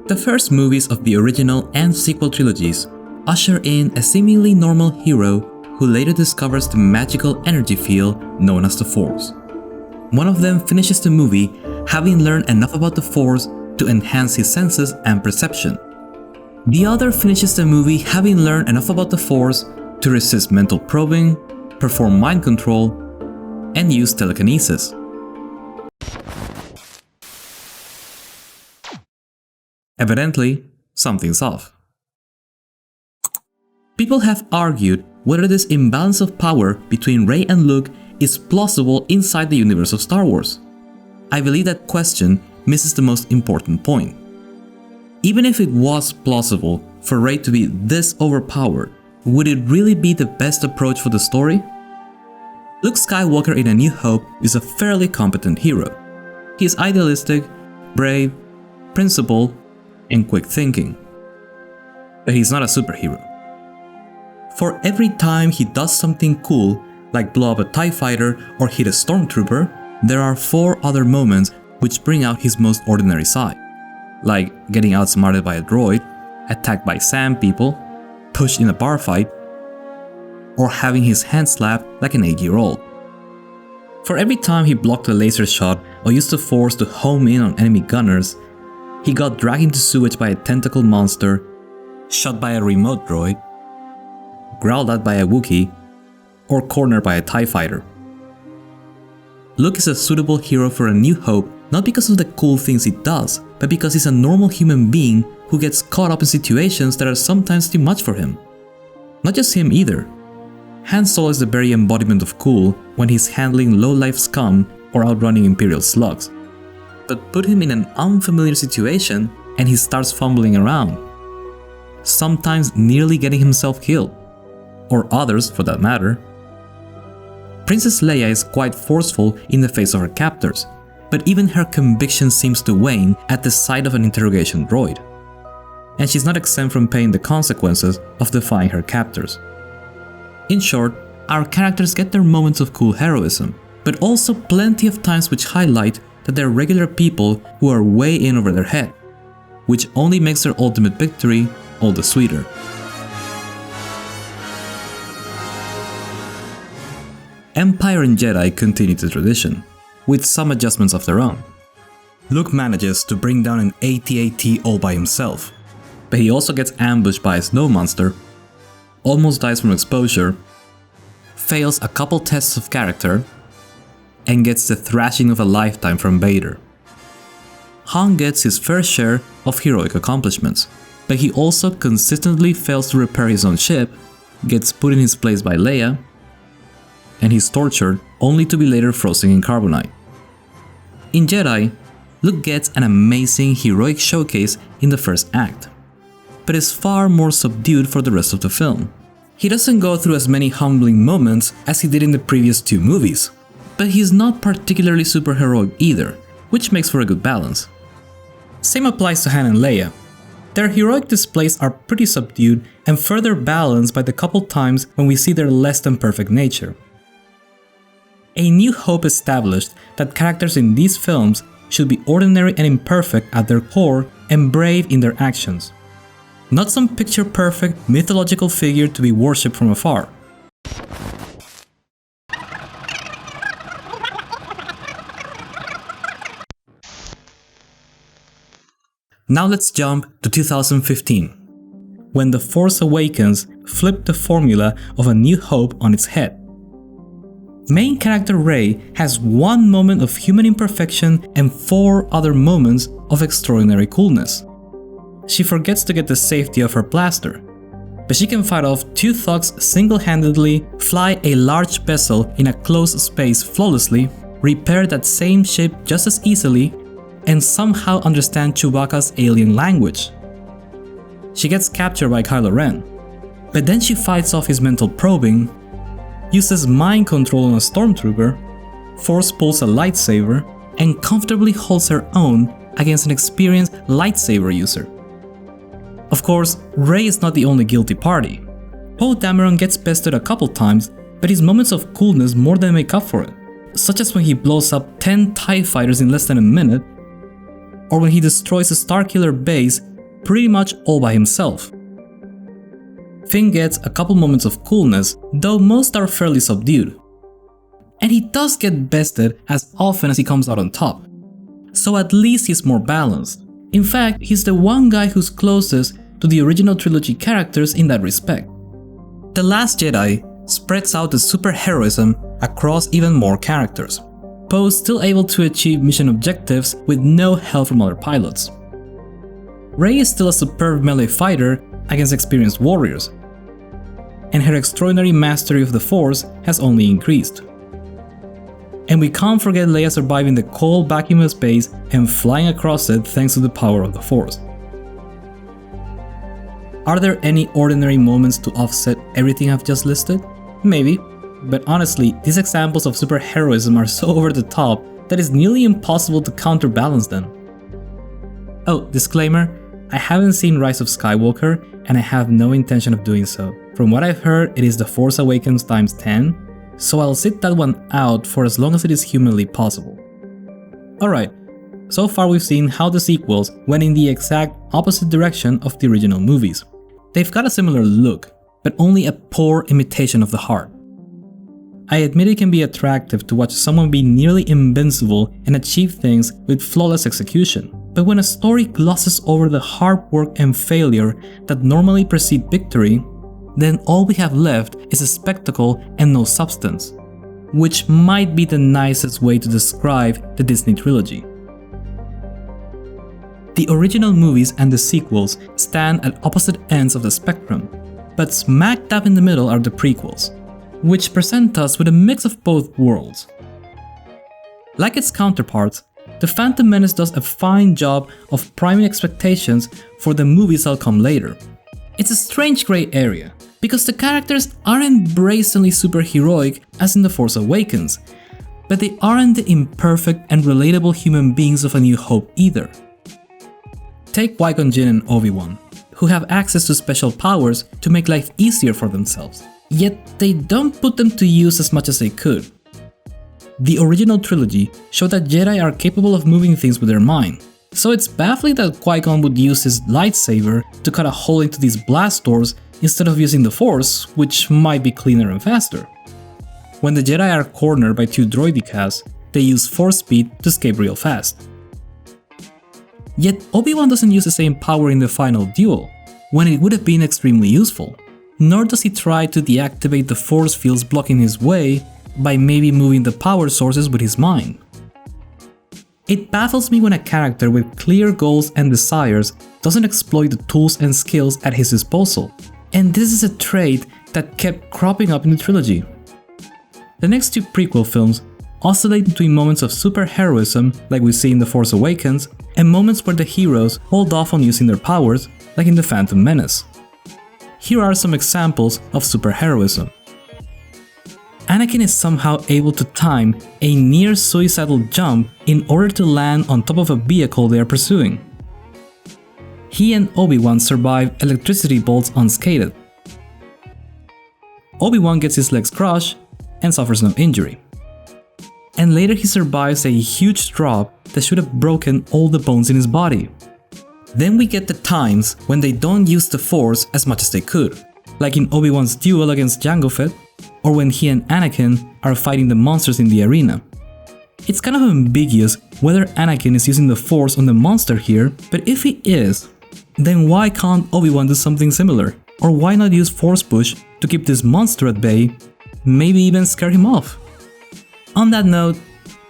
The first movies of the original and sequel trilogies usher in a seemingly normal hero who later discovers the magical energy field known as the Force. One of them finishes the movie having learned enough about the Force to enhance his senses and perception. The other finishes the movie having learned enough about the Force to resist mental probing, perform mind control, and use telekinesis. Evidently, something's off. People have argued whether this imbalance of power between Rey and Luke is plausible inside the universe of Star Wars. I believe that question misses the most important point. Even if it was plausible for Rey to be this overpowered, would it really be the best approach for the story? Luke Skywalker in A New Hope is a fairly competent hero. He is idealistic, brave, principled, and quick thinking. But he's not a superhero. For every time he does something cool, like blow up a TIE fighter or hit a stormtrooper, there are 4 other moments which bring out his most ordinary side, like getting outsmarted by a droid, attacked by sand people, pushed in a bar fight, or having his hand slapped like an 8-year-old. For every time he blocked a laser shot or used the Force to home in on enemy gunners, he got dragged into sewage by a tentacle monster, shot by a remote droid, growled at by a Wookiee, or cornered by a TIE fighter. Luke is a suitable hero for A New Hope not because of the cool things he does, but because he's a normal human being who gets caught up in situations that are sometimes too much for him. Not just him either. Han Solo is the very embodiment of cool when he's handling low-life scum or outrunning Imperial slugs. But put him in an unfamiliar situation and he starts fumbling around, sometimes nearly getting himself killed, or others for that matter. Princess Leia is quite forceful in the face of her captors, but even her conviction seems to wane at the sight of an interrogation droid. And she's not exempt from paying the consequences of defying her captors. In short, our characters get their moments of cool heroism, but also plenty of times which highlight that they're regular people who are way in over their head, which only makes their ultimate victory all the sweeter. Empire and Jedi continue the tradition, with some adjustments of their own. Luke manages to bring down an AT-AT all by himself, but he also gets ambushed by a snow monster, almost dies from exposure, fails a couple tests of character, and gets the thrashing of a lifetime from Vader. Han gets his fair share of heroic accomplishments, but he also consistently fails to repair his own ship, gets put in his place by Leia, and he's tortured only to be later frozen in carbonite. In Jedi, Luke gets an amazing heroic showcase in the first act, but is far more subdued for the rest of the film. He doesn't go through as many humbling moments as he did in the previous 2 movies, but he's not particularly superheroic either, which makes for a good balance. Same applies to Han and Leia. Their heroic displays are pretty subdued and further balanced by the couple times when we see their less than perfect nature. A New Hope established that characters in these films should be ordinary and imperfect at their core and brave in their actions. Not some picture-perfect mythological figure to be worshipped from afar. Now let's jump to 2015, when The Force Awakens flipped the formula of A New Hope on its head. Main character Rey has 1 moment of human imperfection and 4 other moments of extraordinary coolness. She forgets to get the safety of her blaster, but she can fight off 2 thugs single-handedly, fly a large vessel in a closed space flawlessly, repair that same ship just as easily, and somehow understand Chewbacca's alien language. She gets captured by Kylo Ren, but then she fights off his mental probing, uses mind control on a stormtrooper, force pulls a lightsaber, and comfortably holds her own against an experienced lightsaber user. Of course, Rey is not the only guilty party. Poe Dameron gets bested a couple times, but his moments of coolness more than make up for it, such as when he blows up 10 TIE fighters in less than a minute, or when he destroys a Starkiller base pretty much all by himself. Finn gets a couple moments of coolness, though most are fairly subdued. And he does get bested as often as he comes out on top, so at least he's more balanced. In fact, he's the one guy who's closest to the original trilogy characters in that respect. The Last Jedi spreads out the superheroism across even more characters. Poe's still able to achieve mission objectives with no help from other pilots. Rey is still a superb melee fighter against experienced warriors, and her extraordinary mastery of the Force has only increased. And we can't forget Leia surviving the cold vacuum of space and flying across it thanks to the power of the Force. Are there any ordinary moments to offset everything I've just listed? Maybe, but honestly, these examples of superheroism are so over the top that it's nearly impossible to counterbalance them. Oh, disclaimer, I haven't seen Rise of Skywalker and I have no intention of doing so. From what I've heard, it is The Force Awakens times 10, so I'll sit that one out for as long as it is humanly possible. Alright, so far we've seen how the sequels went in the exact opposite direction of the original movies. They've got a similar look, but only a poor imitation of the heart. I admit it can be attractive to watch someone be nearly invincible and achieve things with flawless execution, but when a story glosses over the hard work and failure that normally precede victory, then all we have left is a spectacle and no substance, which might be the nicest way to describe the Disney trilogy. The original movies and the sequels stand at opposite ends of the spectrum, but smack dab in the middle are the prequels, which present us with a mix of both worlds. Like its counterparts, The Phantom Menace does a fine job of priming expectations for the movies that'll come later. It's a strange grey area, because the characters aren't brazenly superheroic as in The Force Awakens, but they aren't the imperfect and relatable human beings of A New Hope either. Take Qui-Gon Jinn and Obi-Wan, who have access to special powers to make life easier for themselves, yet they don't put them to use as much as they could. The original trilogy showed that Jedi are capable of moving things with their mind, so it's baffling that Qui-Gon would use his lightsaber to cut a hole into these blast doors instead of using the Force, which might be cleaner and faster. When the Jedi are cornered by two droidekas, they use Force speed to escape real fast. Yet Obi-Wan doesn't use the same power in the final duel, when it would have been extremely useful, nor does he try to deactivate the force fields blocking his way by maybe moving the power sources with his mind. It baffles me when a character with clear goals and desires doesn't exploit the tools and skills at his disposal, and this is a trait that kept cropping up in the trilogy. The next two prequel films oscillate between moments of superheroism like we see in The Force Awakens and moments where the heroes hold off on using their powers like in The Phantom Menace. Here are some examples of superheroism. Anakin is somehow able to time a near suicidal jump in order to land on top of a vehicle they are pursuing. He and Obi-Wan survive electricity bolts unscathed. Obi-Wan gets his legs crushed and suffers no injury. And later he survives a huge drop that should have broken all the bones in his body. Then we get the times when they don't use the Force as much as they could, like in Obi-Wan's duel against Jango Fett, or when he and Anakin are fighting the monsters in the arena. It's kind of ambiguous whether Anakin is using the Force on the monster here, but if he is, then why can't Obi-Wan do something similar? Or why not use Force Push to keep this monster at bay, maybe even scare him off? On that note,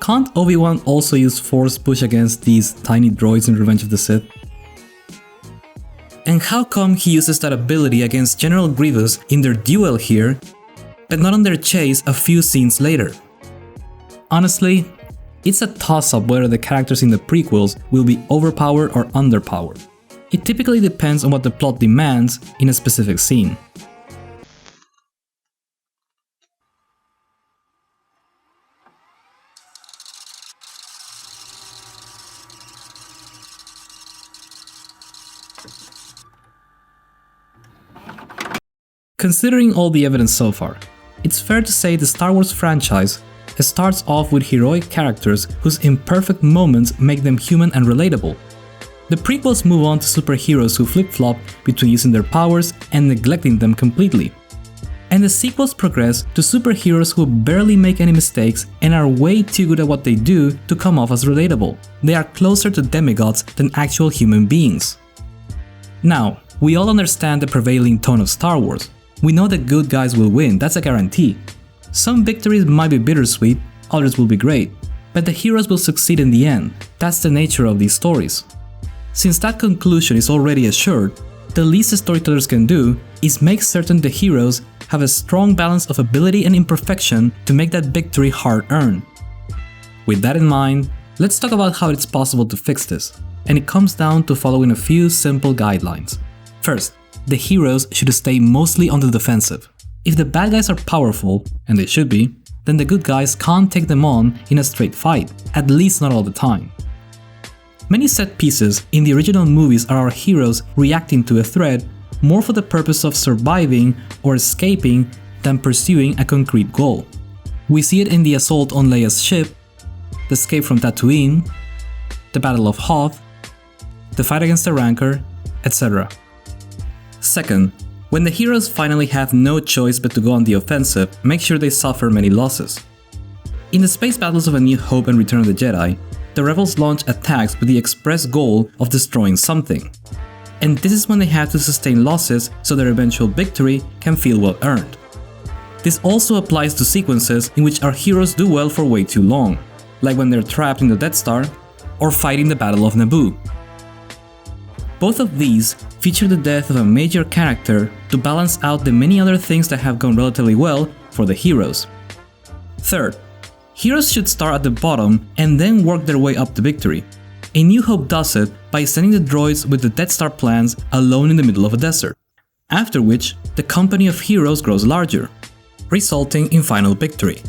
can't Obi-Wan also use Force Push against these tiny droids in Revenge of the Sith? And how come he uses that ability against General Grievous in their duel here, but not on their chase a few scenes later? Honestly, it's a toss-up whether the characters in the prequels will be overpowered or underpowered. It typically depends on what the plot demands in a specific scene. Considering all the evidence so far, it's fair to say the Star Wars franchise starts off with heroic characters whose imperfect moments make them human and relatable. The prequels move on to superheroes who flip-flop between using their powers and neglecting them completely. And the sequels progress to superheroes who barely make any mistakes and are way too good at what they do to come off as relatable. They are closer to demigods than actual human beings. Now, we all understand the prevailing tone of Star Wars. We know the good guys will win, that's a guarantee. Some victories might be bittersweet, others will be great, but the heroes will succeed in the end. That's the nature of these stories. Since that conclusion is already assured, the least storytellers can do is make certain the heroes have a strong balance of ability and imperfection to make that victory hard-earned. With that in mind, let's talk about how it's possible to fix this, and it comes down to following a few simple guidelines. First, the heroes should stay mostly on the defensive. If the bad guys are powerful, and they should be, then the good guys can't take them on in a straight fight, at least not all the time. Many set pieces in the original movies are our heroes reacting to a threat more for the purpose of surviving or escaping than pursuing a concrete goal. We see it in the assault on Leia's ship, the escape from Tatooine, the Battle of Hoth, the fight against the Rancor, etc. Second, when the heroes finally have no choice but to go on the offensive, make sure they suffer many losses. In the space battles of A New Hope and Return of the Jedi, the rebels launch attacks with the express goal of destroying something. And this is when they have to sustain losses so their eventual victory can feel well earned. This also applies to sequences in which our heroes do well for way too long, like when they're trapped in the Death Star or fighting the Battle of Naboo. Both of these feature the death of a major character to balance out the many other things that have gone relatively well for the heroes. Third, heroes should start at the bottom and then work their way up to victory. A New Hope does it by sending the droids with the Death Star plans alone in the middle of a desert, after which the company of heroes grows larger, resulting in final victory.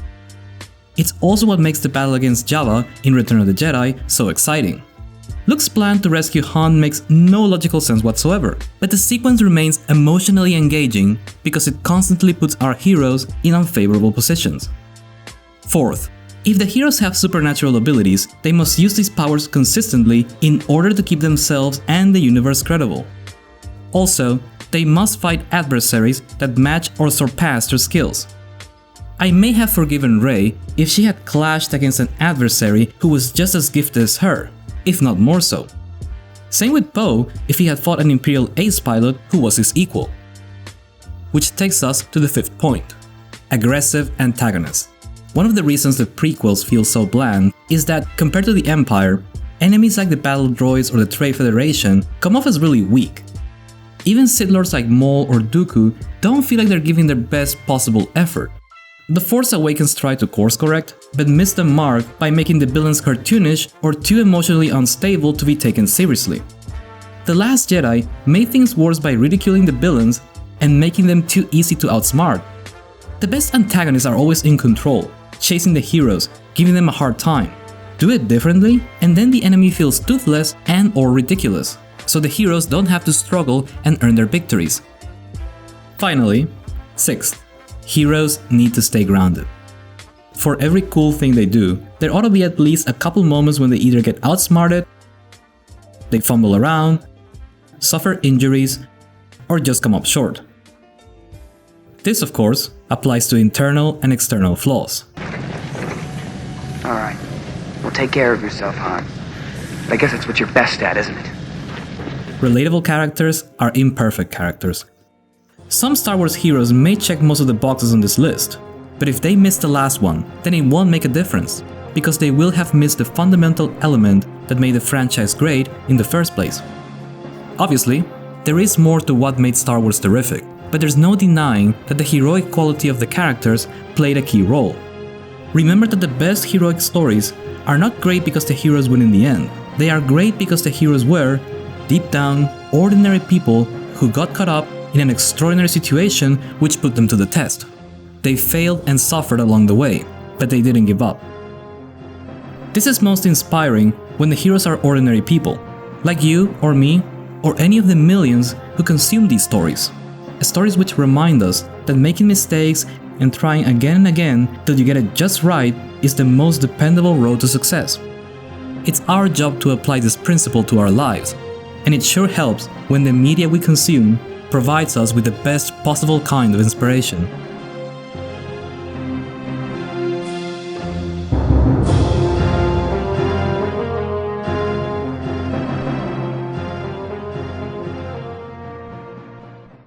It's also what makes the battle against Jabba in Return of the Jedi so exciting. Luke's plan to rescue Han makes no logical sense whatsoever, but the sequence remains emotionally engaging because it constantly puts our heroes in unfavorable positions. Fourth, if the heroes have supernatural abilities, they must use these powers consistently in order to keep themselves and the universe credible. Also, they must fight adversaries that match or surpass their skills. I may have forgiven Rey if she had clashed against an adversary who was just as gifted as her, if not more so. Same with Poe if he had fought an Imperial ace pilot who was his equal. Which takes us to the fifth point: aggressive antagonists. One of the reasons the prequels feel so bland is that, compared to the Empire, enemies like the battle droids or the Trade Federation come off as really weak. Even Sith Lords like Maul or Dooku don't feel like they're giving their best possible effort. The Force Awakens try to course correct, but miss the mark by making the villains cartoonish or too emotionally unstable to be taken seriously. The Last Jedi made things worse by ridiculing the villains and making them too easy to outsmart. The best antagonists are always in control, chasing the heroes, giving them a hard time. Do it differently, and then the enemy feels toothless and or ridiculous, so the heroes don't have to struggle and earn their victories. Finally, sixth, heroes need to stay grounded. For every cool thing they do, there ought to be at least a couple moments when they either get outsmarted, they fumble around, suffer injuries, or just come up short. This, of course, applies to internal and external flaws. Alright. Well, take care of yourself, Han. I guess that's what you're best at, isn't it? Relatable characters are imperfect characters. Some Star Wars heroes may check most of the boxes on this list, but if they miss the last one, then it won't make a difference, because they will have missed the fundamental element that made the franchise great in the first place. Obviously, there is more to what made Star Wars terrific, but there's no denying that the heroic quality of the characters played a key role. Remember that the best heroic stories are not great because the heroes win in the end. They are great because the heroes were, deep down, ordinary people who got caught up in an extraordinary situation which put them to the test. They failed and suffered along the way, but they didn't give up. This is most inspiring when the heroes are ordinary people, like you or me, or any of the millions who consume these stories. Stories which remind us that making mistakes and trying again and again till you get it just right is the most dependable road to success. It's our job to apply this principle to our lives, and it sure helps when the media we consume provides us with the best possible kind of inspiration.